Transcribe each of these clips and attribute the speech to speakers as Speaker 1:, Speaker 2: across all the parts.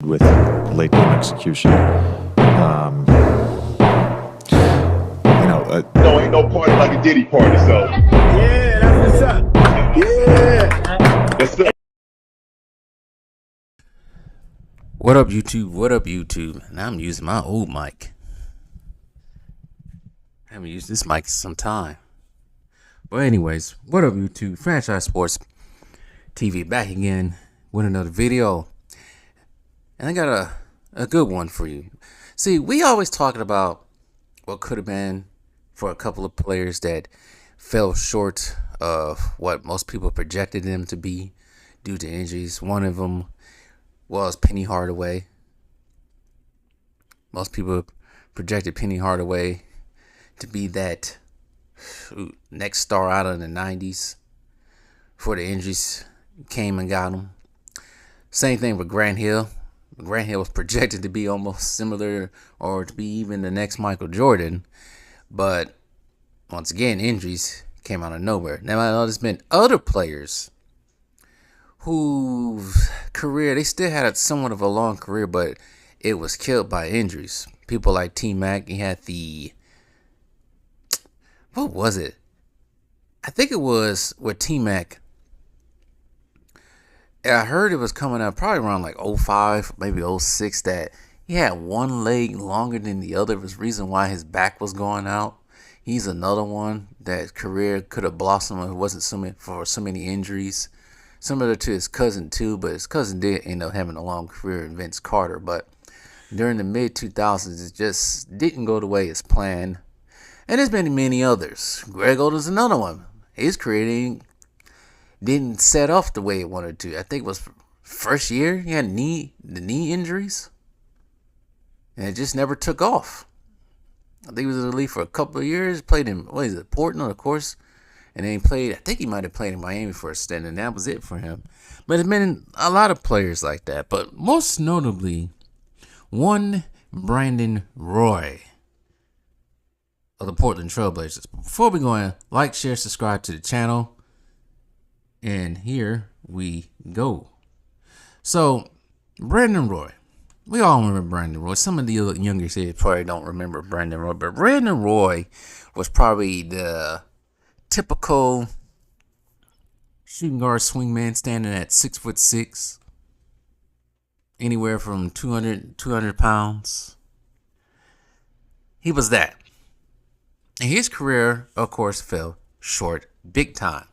Speaker 1: with late game execution.
Speaker 2: No, ain't no party like a Diddy party, so.
Speaker 3: Yeah, that's what's up. Yeah.
Speaker 2: Yes, sir.
Speaker 4: What up, YouTube? What up, YouTube? Now I'm using my old mic. I haven't used this mic in some time. But anyways, what up, YouTube? Franchise Sports TV back again with another video. And I got a good one for you. See, we always talking about what could have been for a couple of players that fell short of what most people projected them to be due to injuries. One of them was Penny Hardaway. Most people projected Penny Hardaway to be that next star out of the 90s before the injuries came and got him. Same thing with Grant Hill. Grant Hill was projected to be almost similar or to be even the next Michael Jordan. But once again, injuries came out of nowhere. Now, I know there's been other players whose career, they still had somewhat of a long career, but it was killed by injuries. People like T-Mac, he had what was it? I think it was with T-Mac. I heard it was coming out probably around like 05, maybe 06, that he had one leg longer than the other. Was reason why his back was going out. He's another one that career could have blossomed if it wasn't for so many injuries. Similar to his cousin too, but his cousin did end up having a long career in Vince Carter. But during the mid-2000s, it just didn't go the way it's planned. And there's been many others. Greg Oden's another one. His career didn't set off the way it wanted to. I think it was first year he had the knee injuries, and it just never took off. I think he was in the league for a couple of years. Played in Portland, of course, and then he played. I think he might have played in Miami for a stint, and that was it for him. But there's been a lot of players like that. But most notably, one Brandon Roy of the Portland Trailblazers. Before we go in, like, share, subscribe to the channel. And here we go. So, Brandon Roy. We all remember Brandon Roy. Some of the younger kids probably don't remember Brandon Roy. But Brandon Roy was probably the typical shooting guard swingman standing at 6'6". Anywhere from 200 pounds. He was that. And his career, of course, fell short big time.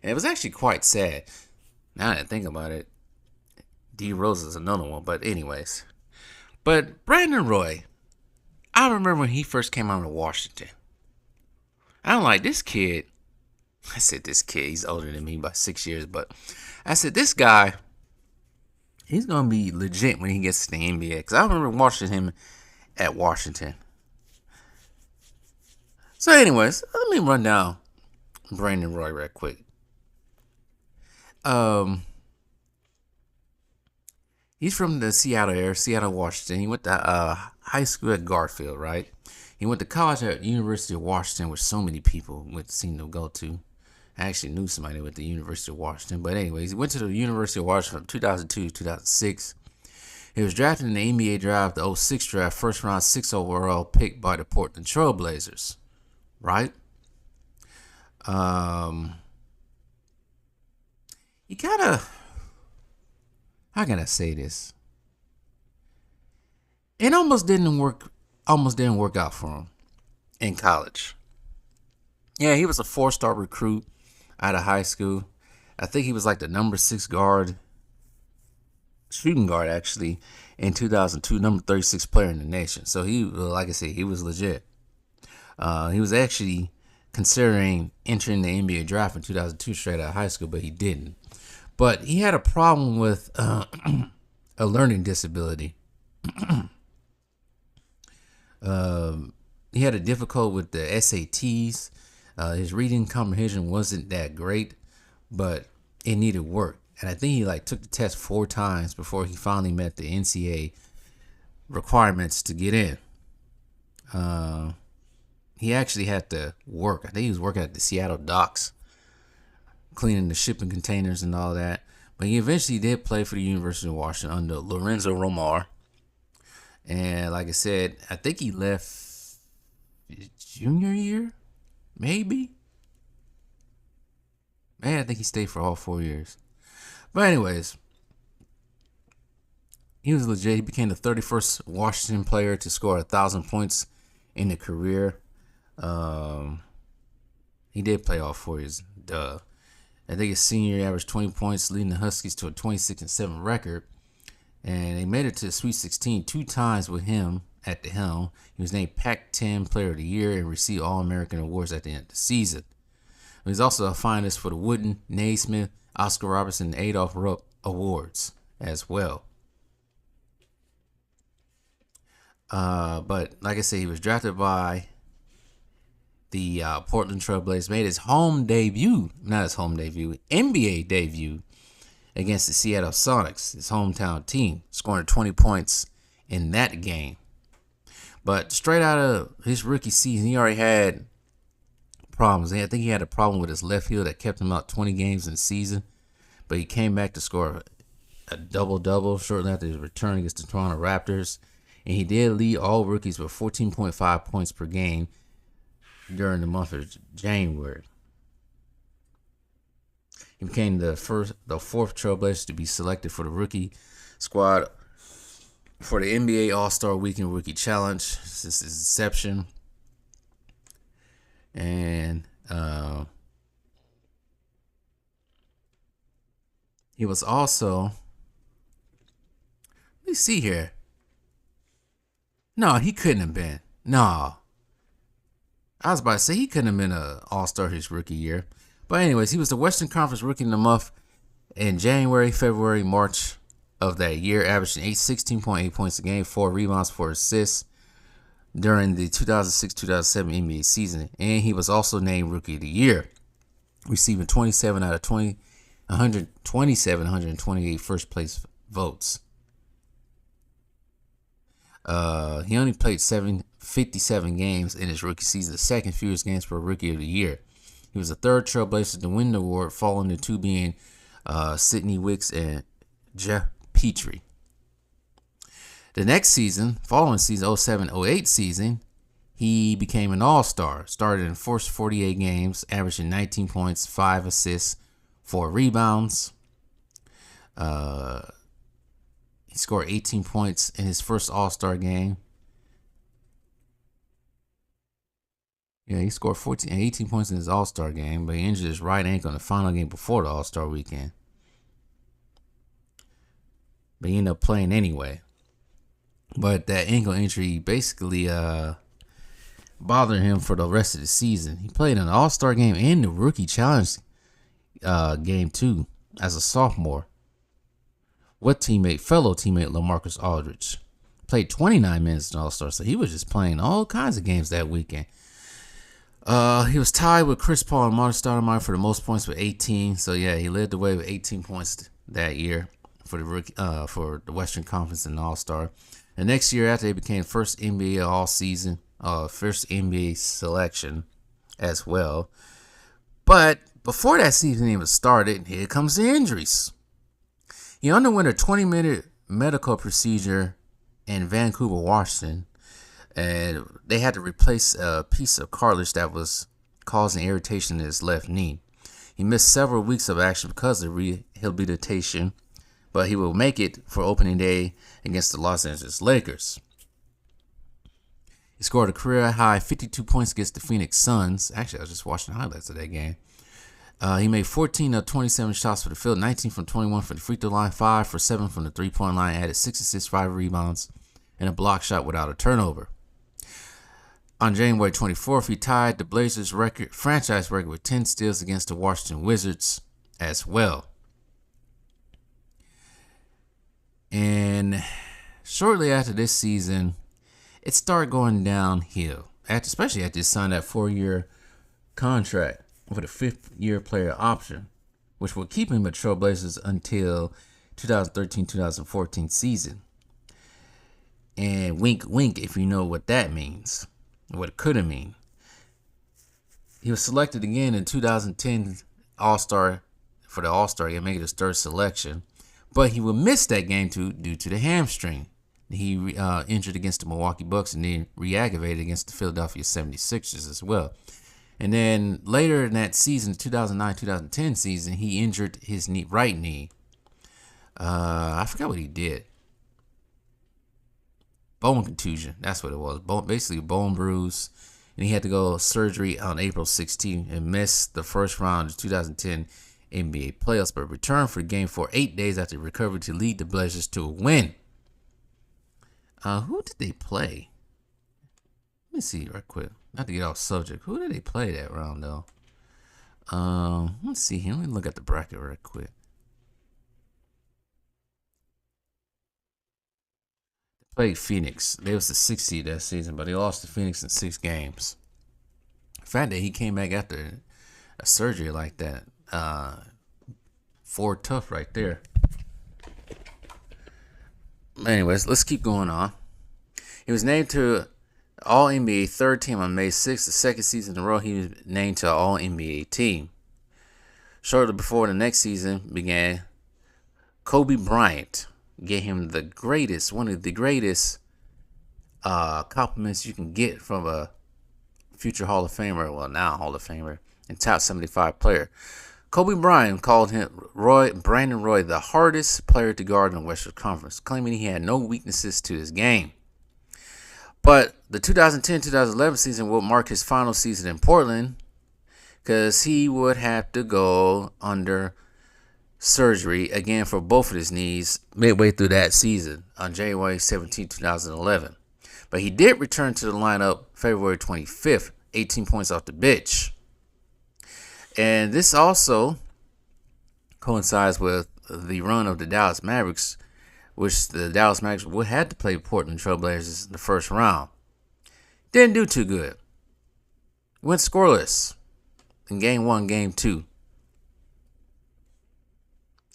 Speaker 4: And it was actually quite sad. Now that I think about it, D Rose is another one. But anyways. But Brandon Roy, I remember when he first came out of Washington. I'm like, this kid. I said this kid, he's older than me by 6 years. But I said, this guy, he's going to be legit when he gets to the NBA. Because I remember watching him at Washington. So anyways, let me run down Brandon Roy right quick. He's from the Seattle area, Seattle, Washington. He went to high school at Garfield, right? He went to college at University of Washington, which so many people seem to go to. I actually knew somebody at the University of Washington. But anyways, he went to the University of Washington from 2002 to 2006. He was drafted in the NBA draft, the 06 draft, first round 6 overall pick by the Portland Trailblazers, right? He kind of, how can I say this? It almost didn't work out for him in college. Yeah, he was a 4-star recruit out of high school. I think he was like the number 6 shooting guard actually in 2002, number 36 player in the nation. So he, like I said, he was legit. He was actually considering entering the NBA draft in 2002 straight out of high school, but he didn't. But he had a problem with a learning disability. He had a difficult with the SATs. His reading comprehension wasn't that great, but it needed work. And I think he took the test 4 times before he finally met the NCAA requirements to get in. He actually had to work. I think he was working at the Seattle docks, cleaning the shipping containers and all that. But he eventually did play for the University of Washington under Lorenzo Romar. And like I said, I think he left his junior year, maybe. Man, I think he stayed for all 4 years. But anyways, he was legit. He became the 31st Washington player to score 1,000 points in a career. He did play all 4 years. Duh. I think his senior year averaged 20 points, leading the Huskies to a 26-7 record. And they made it to the Sweet 16 2 times with him at the helm. He was named Pac-10 Player of the Year and received All-American awards at the end of the season. He was also a finalist for the Wooden, Naismith, Oscar Robertson, and Adolph Rupp awards as well. But like I said, he was drafted by the Portland Trailblazers, made his NBA debut against the Seattle Sonics, his hometown team, scoring 20 points in that game. But straight out of his rookie season, he already had problems. I think he had a problem with his left heel that kept him out 20 games in the season. But he came back to score a double-double shortly after his return against the Toronto Raptors. And he did lead all rookies with 14.5 points per game during the month of January. He became the fourth Trailblazer to be selected for the rookie squad for the NBA All-Star Weekend Rookie Challenge since its inception. And he was also, let me see here. No, he couldn't have been. No. I was about to say he couldn't have been an All-Star his rookie year. But anyways, he was the Western Conference Rookie of the Month in January, February, March of that year, averaging 16.8 points a game, 4 rebounds, 4 assists during the 2006-2007 NBA season. And he was also named Rookie of the Year, receiving 27 out of 128 first place votes. He only played 57 games in his rookie season, the second fewest games for Rookie of the Year. He was the third Trailblazer to win the award, following the two being Sidney Wicks and Jeff Petrie. The next season, following season 07-08 season, he became an all-star. Started in the first 48 games, averaging 19 points, 5 assists, 4 rebounds. He scored 18 points in his first all-star game. Yeah, he scored 18 points in his all-star game, but he injured his right ankle in the final game before the all-star weekend. But he ended up playing anyway. But that ankle injury basically bothered him for the rest of the season. He played in an all-star game and the rookie challenge game too as a sophomore with fellow teammate LaMarcus Aldridge. Played 29 minutes in all-star, so he was just playing all kinds of games that weekend. He was tied with Chris Paul and Marcus Stoudemire for the most points with 18. So yeah, he led the way with 18 points that year for the rookie, for the Western Conference and All-Star. The next year after, he became first NBA all-season, first NBA selection as well. But before that season even started, here comes the injuries. He underwent a 20-minute medical procedure in Vancouver, Washington, and they had to replace a piece of cartilage that was causing irritation in his left knee. He missed several weeks of action because of rehabilitation, but he will make it for opening day against the Los Angeles Lakers. He scored a career-high 52 points against the Phoenix Suns. Actually, I was just watching highlights of that game. He made 14 of 27 shots for the field, 19 from 21 from the free throw line, 5 for 7 from the three-point line, added 6 assists, 5 rebounds, and a block shot without a turnover. On January 24th, he tied the Blazers' franchise record with 10 steals against the Washington Wizards as well. And shortly after this season, it started going downhill, especially after he signed that 4-year contract with a 5th-year player option, which will keep him at Trailblazers until 2013-2014 season. And wink, wink, if you know what that means, what it could have mean. He was selected again in 2010 All-Star for the All-Star game, making his third selection. But he would miss that game due to the hamstring. He injured against the Milwaukee Bucks and then reactivated against the Philadelphia 76ers as well. And then later in that season, 2009-2010 season, he injured his right knee. I forgot what he did. Bone contusion. That's what it was. Basically a bone bruise. And he had to go surgery on April 16th and missed the first round of 2010 NBA playoffs, but returned for the game for 8 days after recovery to lead the Blazers to a win. Who did they play? Let me see right quick. Not to get off subject. Who did they play that round though? Let's see here. Let me look at the bracket right quick. They played Phoenix. They was the 6th seed that season, but they lost to Phoenix in 6 games. The fact that he came back after a surgery like that, Ford tough right there. Anyways, let's keep going on. He was named to All-NBA third team on May 6th, the second season in a row he was named to All-NBA team. Shortly before the next season began, Kobe Bryant gave him one of the greatest compliments you can get from a future Hall of Famer, well now Hall of Famer, and top 75 player. Kobe Bryant called him Brandon Roy the hardest player to guard in the Western Conference, claiming he had no weaknesses to his game. But the 2010-2011 season would mark his final season in Portland because he would have to go under surgery again for both of his knees midway through that season on January 17, 2011. But he did return to the lineup February 25th, 18 points off the bench. And this also coincides with the run of the Dallas Mavericks, which the Dallas Mavericks would have to play Portland Trailblazers in the first round. Didn't do too good. Went scoreless in Game 1, Game 2.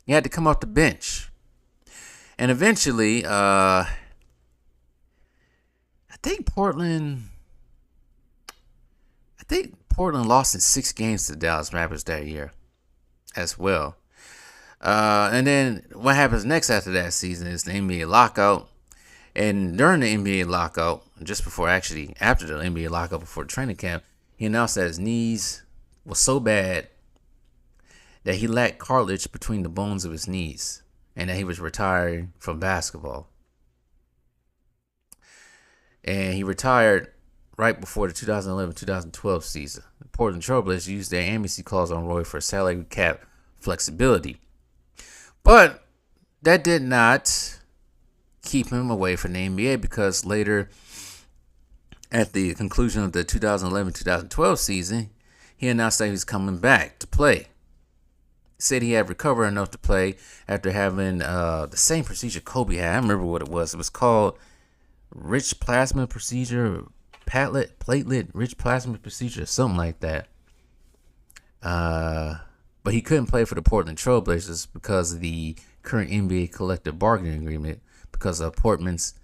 Speaker 4: He had to come off the bench. And eventually, I think Portland lost in 6 games to the Dallas Mavericks that year as well. And then what happens next after that season is the NBA lockout. And during the NBA lockout, after the NBA lockout before training camp, he announced that his knees was so bad that he lacked cartilage between the bones of his knees and that he was retiring from basketball. And he retired right before the 2011-2012 season. The Portland Trailblazers used their amnesty clause on Roy for salary cap flexibility. But that did not keep him away from the NBA, because later, at the conclusion of the 2011-2012 season, he announced that he was coming back to play. He said he had recovered enough to play after having the same procedure Kobe had. I remember what it was. It was called rich plasma procedure, platelet rich plasma procedure, or something like that. But he couldn't play for the Portland Trailblazers because of the current NBA collective bargaining agreement, because of Portland's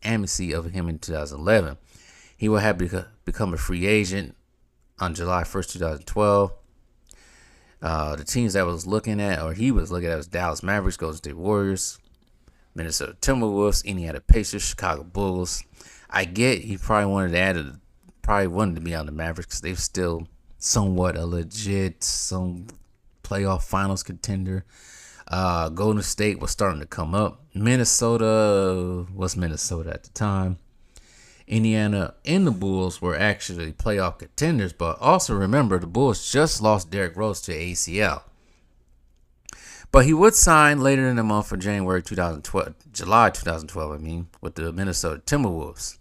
Speaker 4: amnesty of him in 2011. He will have become a free agent on July 1st, 2012. The teams that he was looking at was Dallas Mavericks, Golden State Warriors, Minnesota Timberwolves, Indiana Pacers, Chicago Bulls. I get he probably wanted to be on the Mavericks because they're still somewhat a legit, some playoff finals contender. Golden State was starting to come up. Minnesota was Minnesota at the time. Indiana and the Bulls were actually playoff contenders, but also remember the Bulls just lost Derrick Rose to ACL. But he would sign later in the month for July 2012, with the Minnesota Timberwolves.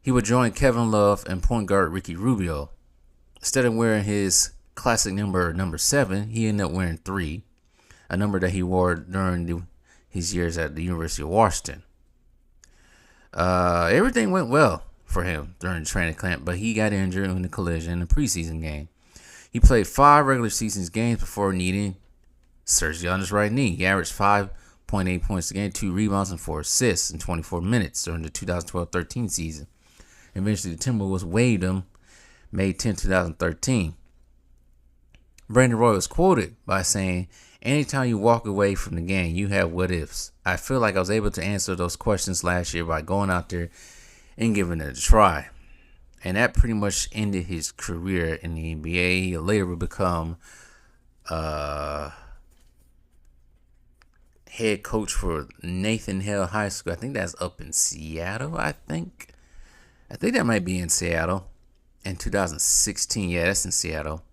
Speaker 4: He would join Kevin Love and point guard Ricky Rubio. Instead of wearing his classic number 7, he ended up wearing 3, a number that he wore during his years at the University of Washington. Everything went well for him during the training camp, but he got injured in the collision in the preseason game. He played 5 regular season games before needing surgery on his right knee. He averaged 5.8 points a game, 2 rebounds, and 4 assists in 24 minutes during the 2012-13 season. Eventually, the Timberwolves waived him May 10, 2013. Brandon Roy was quoted by saying, "Anytime you walk away from the game, you have what ifs. I feel like I was able to answer those questions last year by going out there and giving it a try." And that pretty much ended his career in the NBA. He later would become head coach for Nathan Hale High School. I think that's up in Seattle, I think that might be in Seattle in 2016. Yeah, that's in Seattle.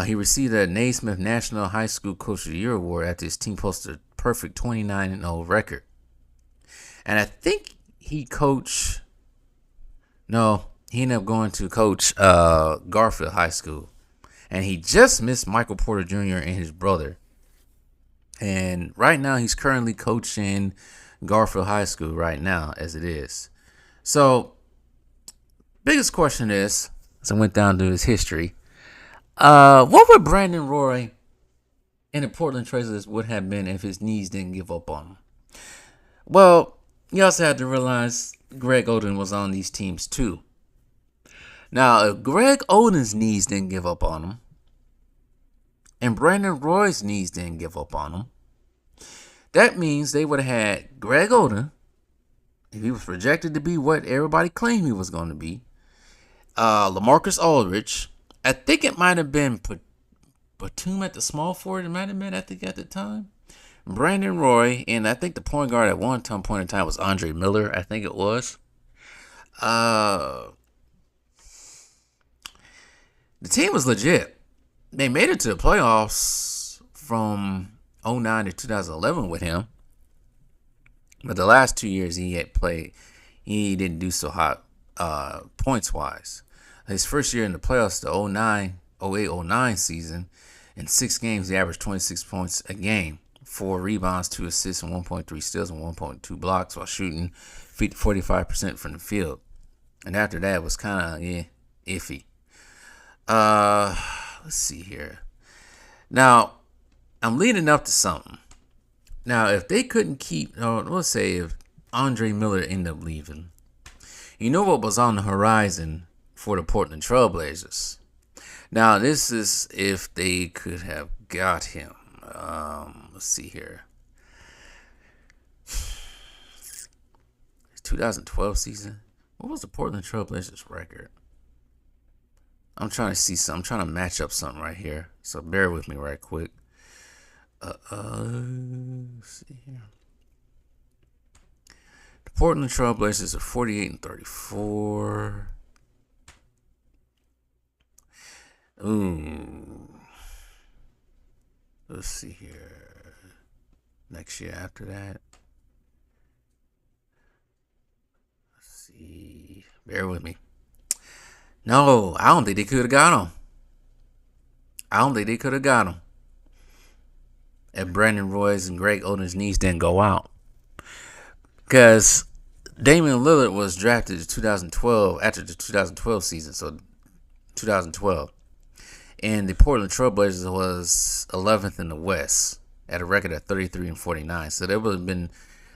Speaker 4: He received a Naismith National High School Coach of the Year award after his team posted a perfect 29-0 record. And I think he ended up going to coach Garfield High School. And he just missed Michael Porter Jr. and his brother. And right now he's currently coaching Garfield High School right now as it is. So, biggest question is, as I went down to his history, what would Brandon Roy and the Portland Trailblazers would have been if his knees didn't give up on him? Well, you also have to realize Greg Oden was on these teams too. Now, if Greg Oden's knees didn't give up on him, and Brandon Roy's knees didn't give up on him, that means they would have had Greg Oden, if he was projected to be what everybody claimed he was going to be, LaMarcus Aldridge. I think it might have been Batum at the small forward. It might have been, I think, at the time. Brandon Roy, and I think the point guard at one point in time was Andre Miller. I think it was. The team was legit. They made it to the playoffs from 2009 to 2011 with him. But the last 2 years he had played, he didn't do so hot points-wise. His first year in the playoffs, the 08-09 season, in 6 games he averaged 26 points a game, 4 rebounds, 2 assists, and 1.3 steals and 1.2 blocks while shooting 45% from the field. And after that, it was kind of iffy. Let's see here. Now, I'm leading up to something. Now, if they couldn't keep, let's say if Andre Miller ended up leaving, you know what was on the horizon for the Portland Trailblazers? Now, this is if they could have got him. Let's see here. 2012 season. What was the Portland Trailblazers record? I'm trying to see something. I'm trying to match up something right here. So bear with me right quick. Let's see here. The Portland Trailblazers are 48-34. Let's see here. Next year after that. Let's see. Bear with me. No, I don't think they could have got him. If Brandon Roy's and Greg Oden's knees didn't go out. Because Damian Lillard was drafted in 2012, after the 2012 season, so 2012. And the Portland Trailblazers was 11th in the West at a record of 33-49. So there would have been,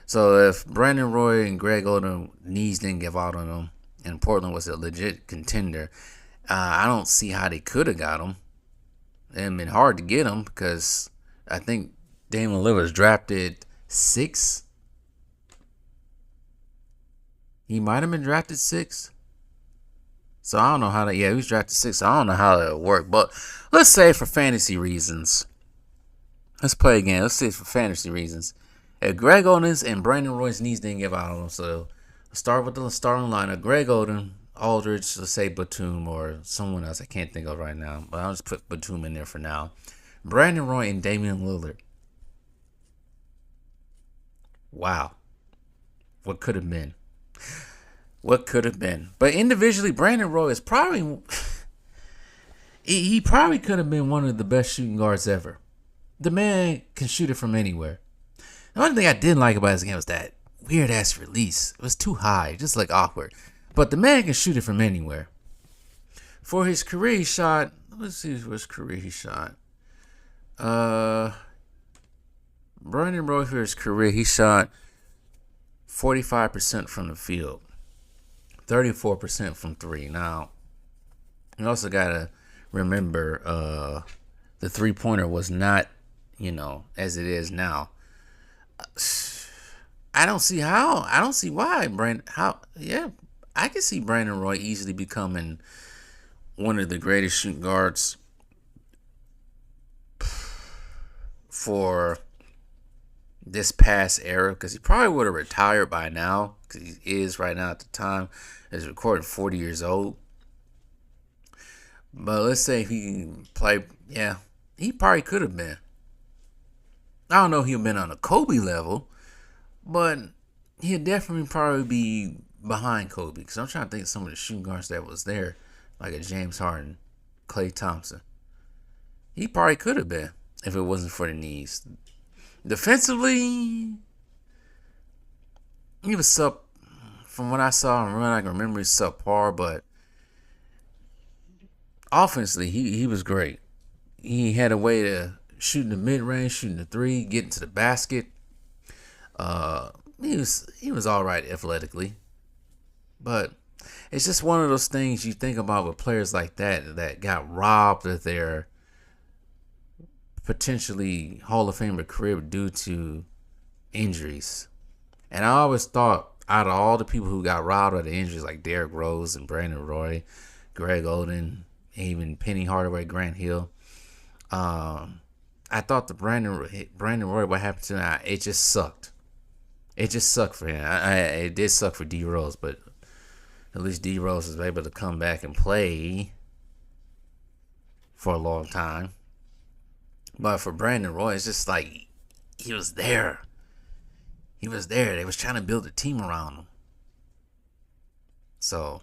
Speaker 4: so if Brandon Roy and Greg Oden knees didn't give out on them, and Portland was a legit contender, I don't see how they could have got him. It'd been hard to get him because I think Damian Lillard was drafted 6. He might have been drafted 6. So I don't know how that. Yeah, he was drafted 6. So I don't know how that worked. But let's say for fantasy reasons. Let's play again. Let's say for fantasy reasons. If Greg Oden's and Brandon Roy's knees didn't give out on him, so start with the starting lineup. Greg Oden, Aldridge, let's say Batum or someone else I can't think of right now. But I'll just put Batum in there for now. Brandon Roy and Damian Lillard. Wow. What could have been? What could have been? But individually, Brandon Roy is probably... he probably could have been one of the best shooting guards ever. The man can shoot it from anywhere. The only thing I didn't like about his game was that weird-ass release. It was too high, just like awkward. But the man can shoot it from anywhere. For his career, he shot... Let's see which career he shot. Brandon Roy, for his career, he shot 45% from the field. 34% from 3. Now, you also got to remember the 3-pointer was not, as it is now. I don't see how. I don't see why. I can see Brandon Roy easily becoming one of the greatest shooting guards for this past era, because he probably would have retired by now, because he is right now at the time. He's recording 40 years old. But let's say if he played, he probably could have been. I don't know if he'd have been on a Kobe level, but he'd definitely probably be behind Kobe, because I'm trying to think of some of the shooting guards that was there, like a James Harden, Klay Thompson. He probably could have been if it wasn't for the knees. Defensively, he was from what I saw and I can remember, he's subpar, but offensively, he was great. He had a way to shoot in the mid-range, shooting the three, getting to the basket. He was all right athletically, but it's just one of those things you think about with players like that got robbed of their potentially Hall of Famer career due to injuries. And I always thought, out of all the people who got robbed of the injuries, like Derrick Rose and Brandon Roy, Greg Oden, even Penny Hardaway, Grant Hill, I thought the Brandon Roy, what happened to him, it just sucked. It just sucked for him. It did suck for D Rose, but at least D Rose was able to come back and play for a long time. But for Brandon Roy, it's just like he was there. He was there. They was trying to build a team around him. So,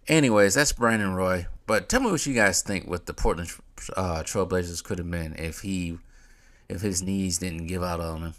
Speaker 4: anyways, that's Brandon Roy. But tell me what you guys think what the Portland Trailblazers could have been if his knees didn't give out on him.